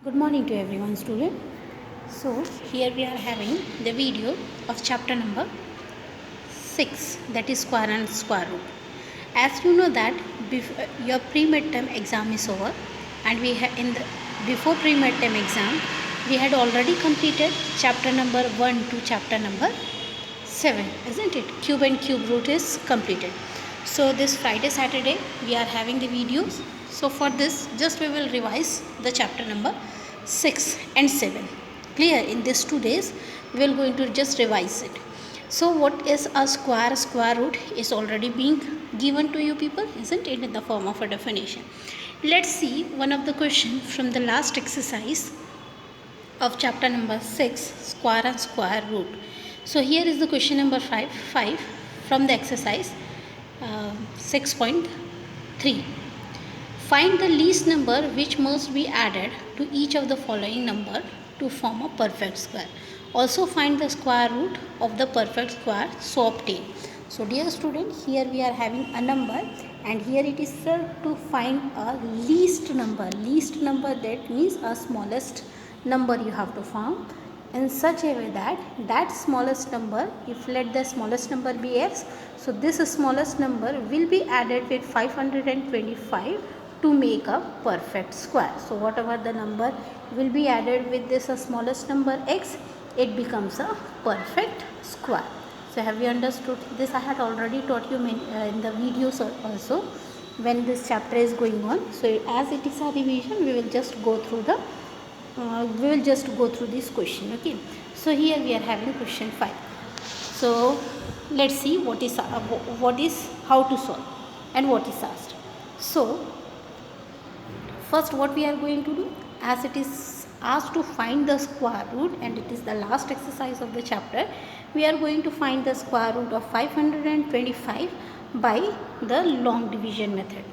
Good morning to everyone, student. So here we are having the video of chapter number 6, that is square and square root. As you know that your pre-midterm exam is over, and we have before pre-midterm exam we had already completed chapter number 1 to chapter number 7, isn't it? Cube and cube root is completed. So this Friday, Saturday we are having the videos. So for this just we will revise the chapter number 6 and 7. Clear? In these 2 days we will going to just revise it. So what is a square? Square root is already being given to you people, isn't it, in the form of a definition. Let's see one of the question from the last exercise of chapter number 6, square and square root. So here is the question number 5 from the exercise 6.3. Find the least number which must be added to each of the following number to form a perfect square. Also find the square root of the perfect square, so obtain. So dear student, here we are having a number, and here it is to find a least number. Least number, that means a smallest number you have to find in such a way that smallest number, if let the smallest number be x, so this smallest number will be added with 525 to make a perfect square. So whatever the number will be added with this smallest number x, it becomes a perfect square. So have you understood this? I had already taught you in the videos also when this chapter is going on. So as it is a revision, we will just go through this question. Okay, so here we are having question 5. So let's see what is how to solve and what is asked. So first what we are going to do, as it is asked to find the square root and it is the last exercise of the chapter, we are going to find the square root of 525 by the long division method.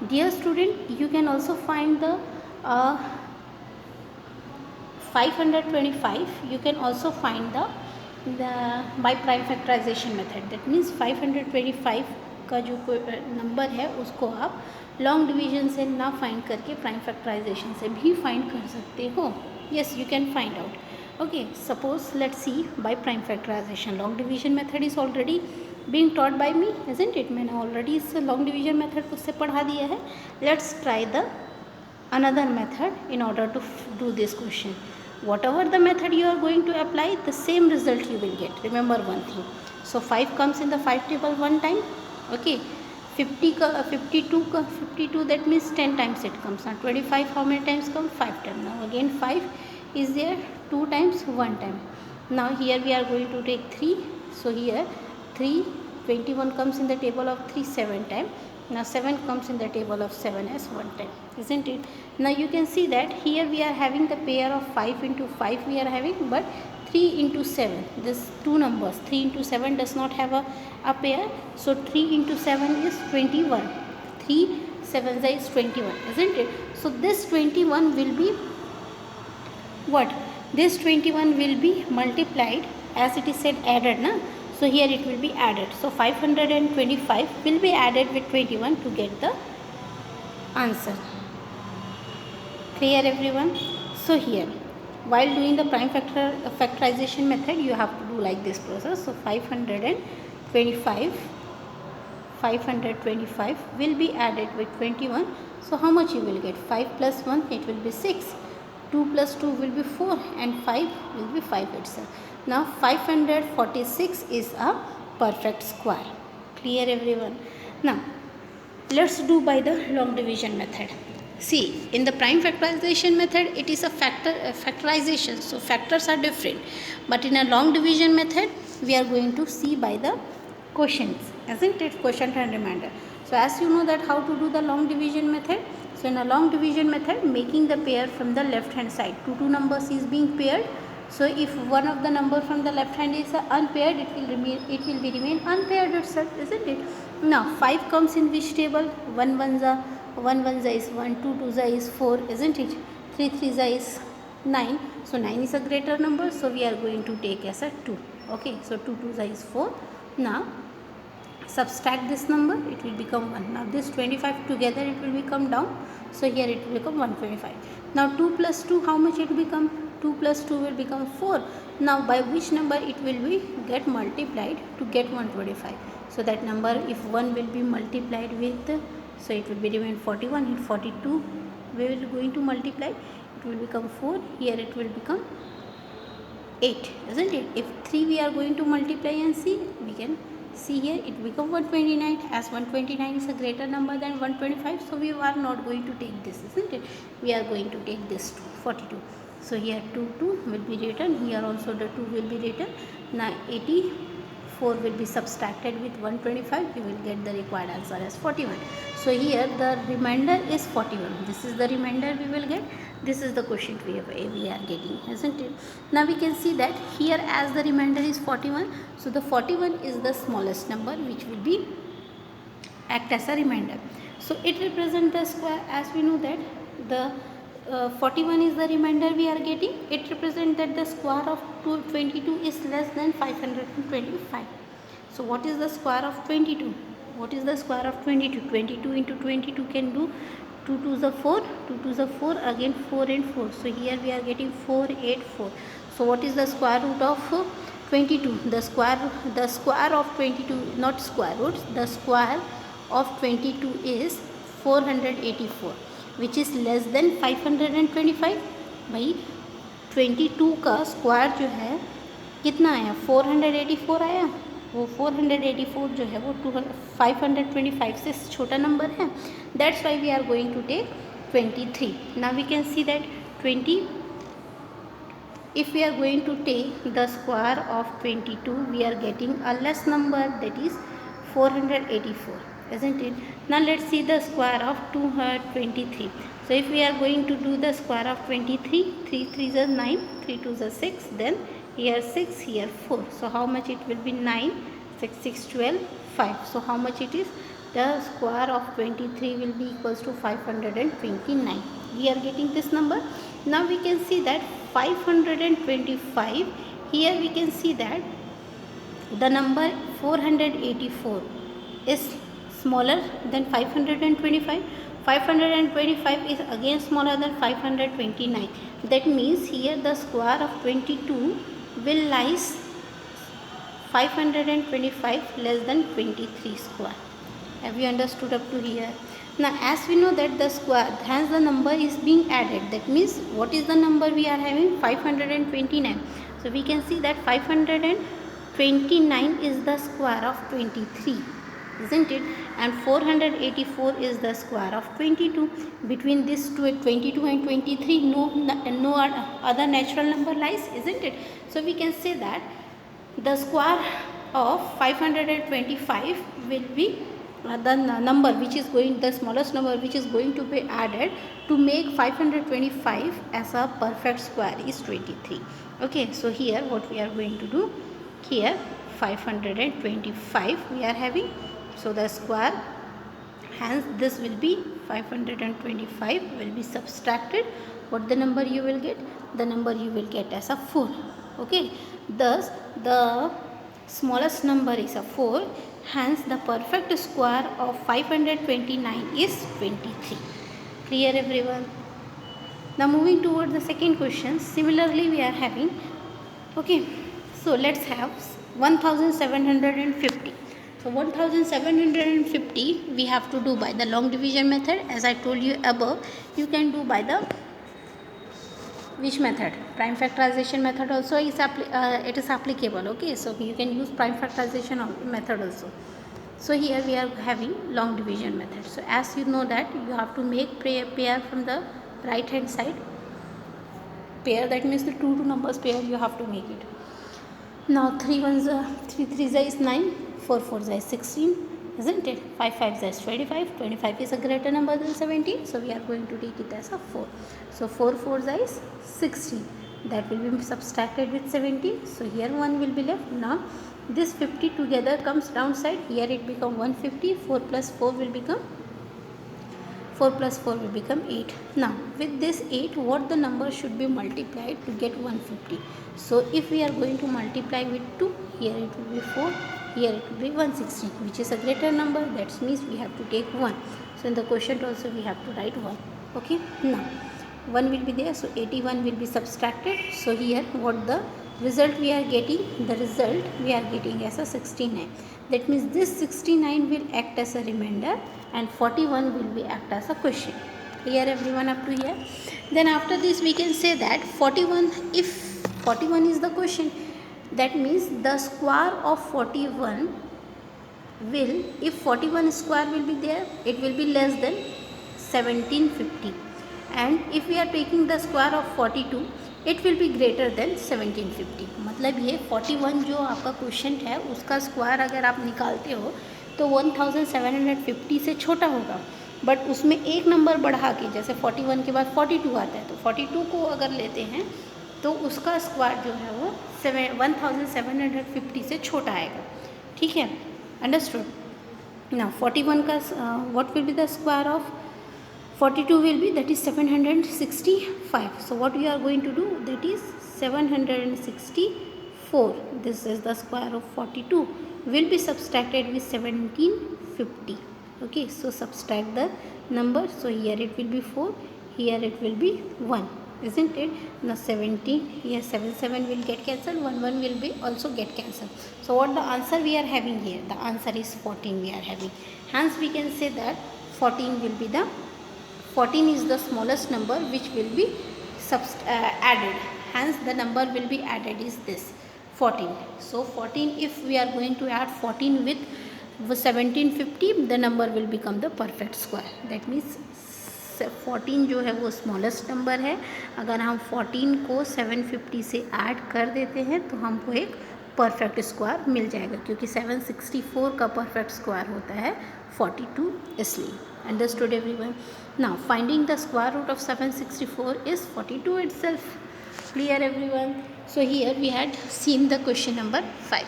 Dear student, you can also find the 525, you can also find the by prime factorization method. That means 525 का जो number है उसको आप long division से ना find करके prime factorisation से भी फाइंड कर सकते हो. Yes, you can find out. Okay, suppose let's see by prime factorization. Long division method is already being taught by me, isn't it? मैंने ऑलरेडी इस लॉन्ग डिवीजन मेथड उससे पढ़ा दिया है. Let's try the another method in order to do this question. Whatever the method you are going to apply, the same result you will get. Remember one thing. So 5 comes in the 5 table one time. Okay, 52, that means 10 times it comes. Now 25 how many times come? 5 times. Now again 5 is there 2 times, 1 time. Now here we are going to take 3. So here 3, 21 comes in the table of 3 7 times. Now 7 comes in the table of 7 as 1 time, isn't it? Now you can see that here we are having the pair of 5 into 5 we are having, but 3 into 7, this two numbers 3 into 7 does not have a pair. So 3 into 7 is 21. 3 7 is 21, isn't it? So this 21 will be what? This 21 will be multiplied, as it is said added, na? So here it will be added. So 525 will be added with 21 to get the answer. Clear everyone? So here, while doing the prime factorization method, you have to do like this process. So 525 will be added with 21. So how much you will get? 5 plus 1, it will be 6. 2 plus 2 will be 4 and 5 will be 5 itself. Now 546 is a perfect square. Clear everyone? Now let's do by the long division method. See, in the prime factorization method it is a factorization, so factors are different, but in a long division method we are going to see by the quotients, isn't it? Quotient and remainder. So as you know that how to do the long division method. So in a long division method, making the pair from the left hand side, two numbers is being paired. So if one of the number from the left hand is unpaired, it will remain unpaired itself, isn't it? Now 5 comes in which table? 1 1 is 1, 2 2 is 4, isn't it? 3 3 is 9. So 9 is a greater number, so we are going to take as a 2. Okay, so 2 2 is 4. Now subtract this number, it will become 1. Now this 25 together it will become down, so here it will become 125. Now 2 plus 2, how much it will become? 2 plus 2 will become 4. Now by which number it will be get multiplied to get 125? So that number, if 1 will be multiplied with, so it will be remain 41, and 42 we will going to multiply, it will become 4, here it will become 8, isn't it? If 3 we are going to multiply and see, we can see here it become 129, as 129 is a greater number than 125, so we are not going to take this, isn't it? We are going to take this 42. So here 2 will be written, here also the 2 will be written. Now 84 will be subtracted with 125, we will get the required answer as 41. So here the remainder is 41, this is the remainder we will get. This is the question we are getting, isn't it? Now we can see that here as the remainder is 41, so the 41 is the smallest number which will be act as a remainder. So it represents the square, as we know that the 41 is the remainder we are getting. It represents that the square of 22 is less than 525. So what is the square of 22? What is the square of 22? 22 into 22 can do 2 to the 4, 2 to the 4, again 4 and 4. So here we are getting 4, 8, 4. So what is the square root of 22? The square of 22, not square root, the square of 22 is 484, which is less than 525. भाई 22 का square जो है कितना आया? 484 आया. वो 484 जो है वो 525 से छोटा नंबर है. That's why we are going to take 23. Now we can see that 20. If we are going to take the square of 22, we are getting a less number, that is 484, isn't it? Now let's see the square of 223. So if we are going to do the square of 23, 3 3 is 9, 3 2 is 6, then here 6, here 4. So how much it will be? 9, 6 6 12, 5. So how much it is? The square of 23 will be equals to 529. We are getting this number. Now we can see that 525, here we can see that the number 484 is smaller than 525. 525 is again smaller than 529. That means here the square of 22 will lies 525 less than 23 square. Have you understood up to here? Now as we know that the square, hence the number is being added. That means what is the number we are having? 529. So we can see that 529 is the square of 23, isn't it? And 484 is the square of 22. Between this 22 and 23, no other natural number lies, isn't it? So we can say that the square of 525 will be the number which is going, the smallest number which is going to be added to make 525 as a perfect square is 23. Okay, so here what we are going to do, here 525 we are having. So the square, hence this will be 525 will be subtracted. What the number you will get? The number you will get as a 4. Okay, thus the smallest number is a 4. Hence the perfect square of 529 is 23. Clear everyone? Now moving towards the second question. Similarly we are having, okay, so let's have 1750. So 1750 we have to do by the long division method. As I told you above, you can do by the which method? Prime factorization method also is it is applicable. Okay, so you can use prime factorization method also. So here we are having long division method. So as you know that you have to make pair from the right hand side. Pair, that means the two numbers pair you have to make it. Now 3 3 is 9, 4 4 is 16, isn't it? 5 5 is 25. 25 is a greater number than 17, so we are going to take it as a 4. So 4 4 is 16. That will be subtracted with 17. So here 1 will be left. Now this 50 together comes downside. Here it become 150. 4 plus 4 will become 4 plus 4 will become 8. Now with this 8, what the number should be multiplied to get 150? So if we are going to multiply with 2, here it will be 4, here it will be 160, which is a greater number. That means we have to take 1. So in the quotient also we have to write 1. Okay, now 1 will be there, so 81 will be subtracted. So here what the result we are getting? The result we are getting as a 69. That means this 69 will act as a remainder and 41 will be act as a quotient. Clear everyone up to here? Then after this we can say that 41, if 41 is the quotient, that means the square of 41 will, if 41 square will be there, it will be less than 1750, and if we are taking the square of 42, it will be greater than 1750. मतलब ये 41 जो आपका question है उसका square अगर आप निकालते हो तो 1750 से छोटा होगा, बट उसमें एक नंबर बढ़ा के, जैसे 41 के बाद 42 आता है, तो 42 को अगर लेते हैं तो उसका स्क्वायर जो है वो 1750 से छोटा आएगा. ठीक है, अंडरस्टूड. नाउ 41 का what will be the square of 42 will be, that is 765. So what we are going to do, that is 764. This is the square of 42 will be subtracted with 1750. Okay, so subtract the number. So here it will be 4, here it will be 1, isn't it? Now 17, here 7 will get cancelled, 1 will be also get cancelled. So what the answer we are having here? The answer is 14 we are having. Hence we can say that 14 will be the 14 is the smallest number which will be added. Hence the number will be added is this 14. So 14, if we are going to add 14 with 1750, the number will become the perfect square. That means 14 जो है वो smallest number है. अगर हम 14 को 750 से add कर देते हैं तो हमको एक परफेक्ट स्क्वायर मिल जाएगा, क्योंकि 764 का परफेक्ट स्क्वायर होता है 42, इसलिए. Understood everyone? Now finding the square root of 764 is 42 itself. Clear everyone? So here we had seen the question number 5.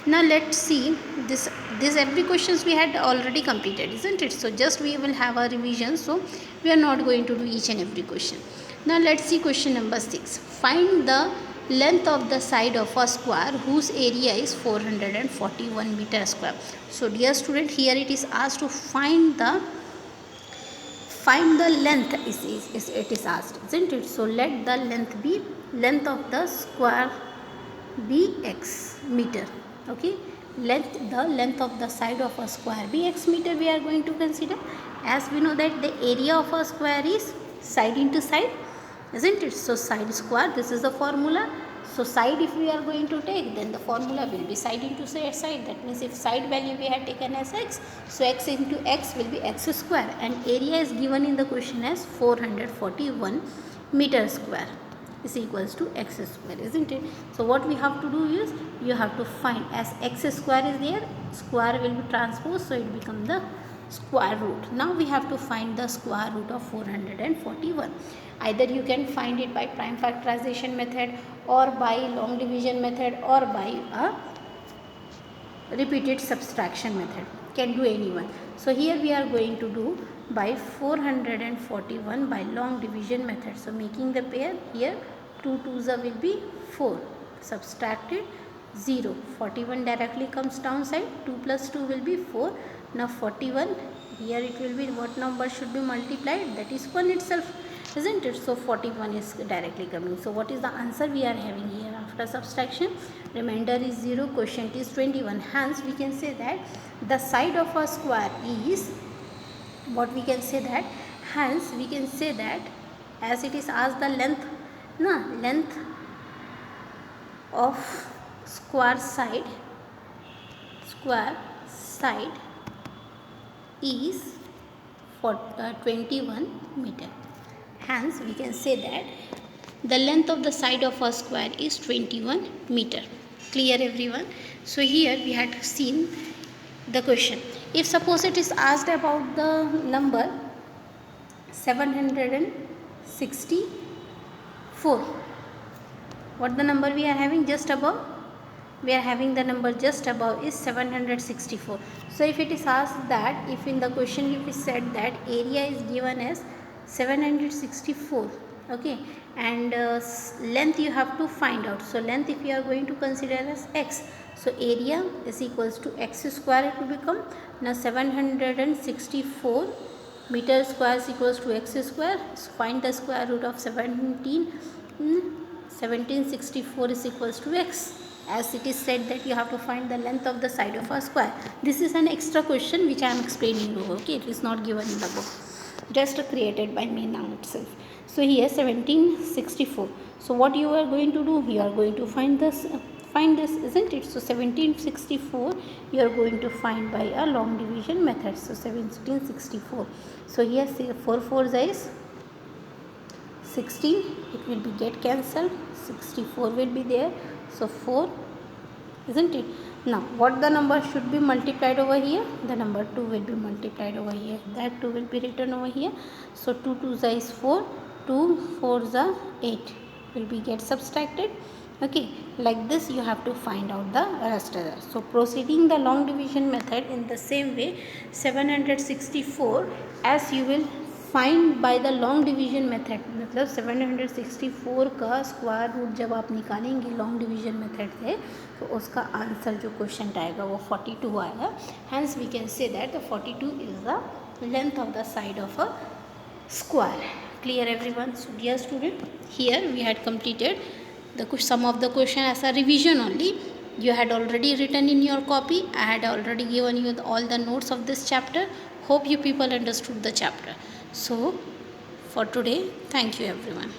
Now let's see this every questions we had already completed, isn't it? So just we will have a revision, so we are not going to do each and every question. Now let's see question number 6. Find the length of the side of a square whose area is 441 meter square. So dear student, here it is asked to find the length it is asked, isn't it? So let the length of the square be x meter. Okay, the length of the side of a square be x meter we are going to consider, as we know that the area of a square is side into side, isn't it? So side square, this is the formula. So side if we are going to take, then the formula will be side into side. That means if side value we have taken as x, so x into x will be x square, and area is given in the question as 441 meter square is equals to x square, isn't it? So what we have to do is, you have to find, as x square is there, square will be transposed, so it becomes the square root. Now we have to find the square root of 441. Either you can find it by prime factorization method, or by long division method, or by a repeated subtraction method. Can do any one. So here we are going to do by 441 by long division method. So making the pair, here 2 2s will be 4, subtracted 0, 41 directly comes downside, 2 plus 2 will be 4. Now 41, here it will be, what number should be multiplied? That is 1 itself, isn't it? So 41 is directly coming. So what is the answer we are having here after subtraction? Remainder is 0, quotient is 21. Hence we can say that the side of a square is, what we can say that, hence we can say that, as it is asked the length of square side is 21 meter. Hence we can say that the length of the side of a square is 21 meter. Clear everyone? So here we had seen the question. If suppose it is asked about the number 764, what the number we are having just above? we are having the number just above is 764. So if it is asked that, if in the question if it said that area is given as 764, okay, and length you have to find out. So length if you are going to consider as x, so area is equals to x square it will become. Now 764 meter square is equals to x square. So find the square root of 1764 is equals to x, as it is said that you have to find the length of the side of a square. This is an extra question which I am explaining you, okay, it is not given in the book, just created by me now itself. So here 1764. So what you are going to do, you are going to find this, isn't it? So 1764 you are going to find by a long division method. So 1764. So here 4 4s is 16, it will be get cancelled, 64 will be there, so 4, isn't it? Now what the number should be multiplied over here, the number 2 will be multiplied over here, that 2 will be written over here. So 2 2s is 4, 2 4s are 8 will be get subtracted, okay. Like this you have to find out the rest of that. So proceeding the long division method in the same way, 764 as you will find by the long division method, मतलब 764 का square root जब आप निकालेंगे long division method से, तो उसका answer जो question आएगा वो 42 आएगा. Hence we can say that the 42 is the length of the side of a square. Clear everyone? So dear student, here we had completed the some of the question as a revision only. You had already written in your copy. I had already given you all the notes of this chapter. Hope you people understood the chapter. So for today, thank you everyone.